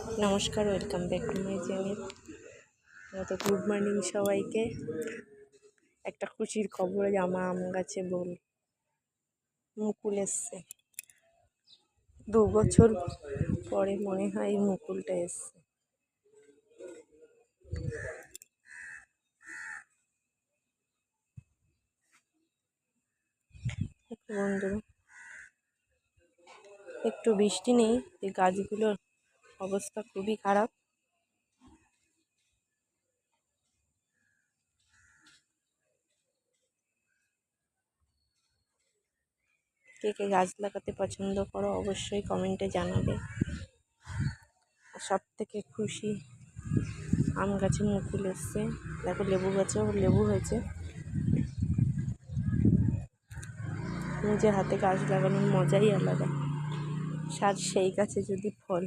নমস্কার, welcome back to my channel. তো good morning সবাইকে। একটা খুশির খবর, আমার আম গাছে মুকুল এসছে। 2 বছর পরে মনে হয় এই মুকুলটা এসছে। বন্ধুরা, একটু বৃষ্টি নেই, এই গাছগুলোর অবস্থা খুবই খারাপ। কে কে গাছ লাগাতে পছন্দ করো অবশ্যই কমেন্টে জানাবে। সব থেকে খুশি, আম গাছে মুকুল এসছে। দেখো, লেবু গাছেও লেবু হয়েছে। নিজের হাতে গাছ লাগানোর মজাই আলাদা। সেই গাছে যদি ফল